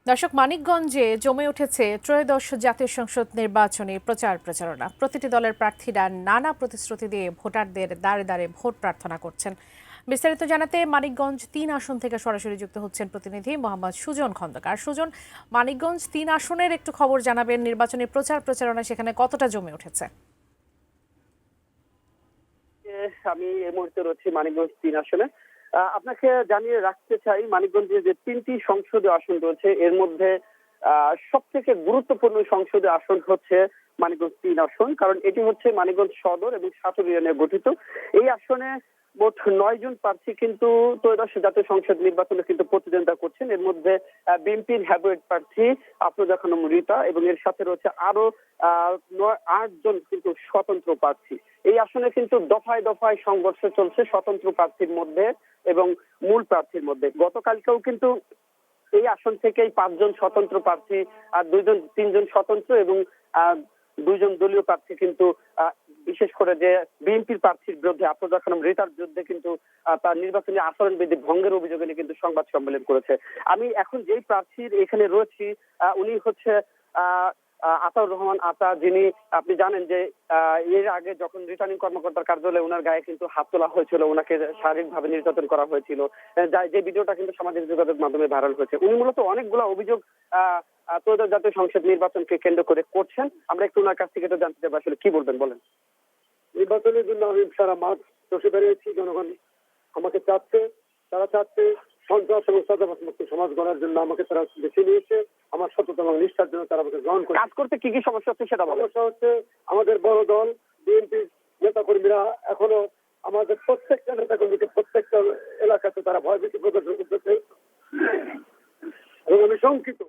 দর্শক, মানিকগঞ্জে জমে উঠেছে ত্রয়োদশ জাতীয় সংসদ নির্বাচনী প্রচারণা। প্রতিটি দলের প্রার্থীরা নানা প্রতিশ্রুতি দিয়ে ভোটারদের দ্বারে দ্বারে ভোট প্রার্থনা করছেন। বিস্তারিত জানাতে মানিকগঞ্জ ৩ আসন থেকে সরাসরি যুক্ত হচ্ছেন প্রতিনিধি মোহাম্মদ সুজন খন্দকার। সুজন, মানিকগঞ্জ ৩ আসনের একটু খবর জানাবেন, নির্বাচনী প্রচারণা সেখানে কতটা জমে উঠেছে? আমি এই মুহূর্তে রয়েছি মানিকগঞ্জ ৩ আসনে। আপনাকে জানিয়ে রাখতে চাই, মানিকগঞ্জে যে ৩টি সংসদীয় আসন রয়েছে এর মধ্যে সব থেকে গুরুত্বপূর্ণ সংসদীয় আসন হচ্ছে মানিকগঞ্জ ৩ আসন। কারণ এটি হচ্ছে মানিকগঞ্জ সদর এবং সাতুরিয়া নিয়ে গঠিত। এই আসনে মোট ৯ জন প্রার্থী কিন্তু ত্রয়োদশ জাতীয় সংসদ নির্বাচনে কিন্তু প্রতিদ্বন্দ্বিতা করছেন। এর মধ্যে বিএনপির হেভিওয়েট প্রার্থী আফরোজা খানম রিতা এবং এর সাথে রয়েছে আরো ৮ জন কিন্তু স্বতন্ত্র প্রার্থী। এই আসনে কিন্তু দফায় দফায় সংঘর্ষ চলছে স্বতন্ত্র প্রার্থীর মধ্যে এবং মূল প্রার্থীর মধ্যে। গতকালকেও কিন্তু এই আসন থেকেই ৫ জন স্বতন্ত্র প্রার্থী আর ৩ জন স্বতন্ত্র এবং ২ জন দলীয় প্রার্থী কিন্তু বিশেষ করে যে বিএনপির প্রার্থীর বিরুদ্ধে আফরোজা খানম রিতার বিরুদ্ধে কিন্তু তার নির্বাচনী আচরণবিধি ভঙ্গের অভিযোগে নিয়ে কিন্তু সংবাদ সম্মেলন করেছে। আমি এখন যেই প্রার্থীর এখানে রয়েছি উনি হচ্ছে আতাউর রহমান আতা, যিনি আপনি জানেন যে এর আগে যখন রিটার্নিং কর্মকর্তার কার্যালয়ে ওনার গায়ে কিন্তু হাত তোলা হয়েছিল, ওনাকে শারীরিকভাবে নির্যাতন করা হয়েছিল, যে ভিডিওটা কিন্তু সামাজিক যোগাযোগ মাধ্যমে ভাইরাল হয়েছে। উনি মূলত অনেকগুলো অভিযোগ ত্রয়োদশ জাতীয় সংসদ নির্বাচনকে কেন্দ্র করে করছেন। আমরা একটু ওনার কাছ থেকে এটা জানতে চাইবো, আসলে কি বলবেন বলেন। নির্বাচনের জন্য আমি সারা মাঠ বসে বেরিয়েছি। জনগণ আমাকে চাচ্ছে, তারা চাচ্ছে সন্ত্রাস এবং চাঁদাবাজ মুক্ত সমাজ গড়ার জন্য আমাকে তারা বেছে নিয়েছে। আমার সততা এবং নিষ্ঠার জন্য তারা আমাকে গ্রহণ করে। কাজ করতে কি কি সমস্যা হচ্ছে সেটা বলেন। সমস্যা হচ্ছে আমাদের বড় দল বিএনপির নেতা কর্মীরা এখনো আমাদের প্রত্যেকটা নেতা কর্মীকে প্রত্যেকটা এলাকাতে তারা ভয়ভীতি প্রদর্শন করতেছে এবং আমি শঙ্কিত।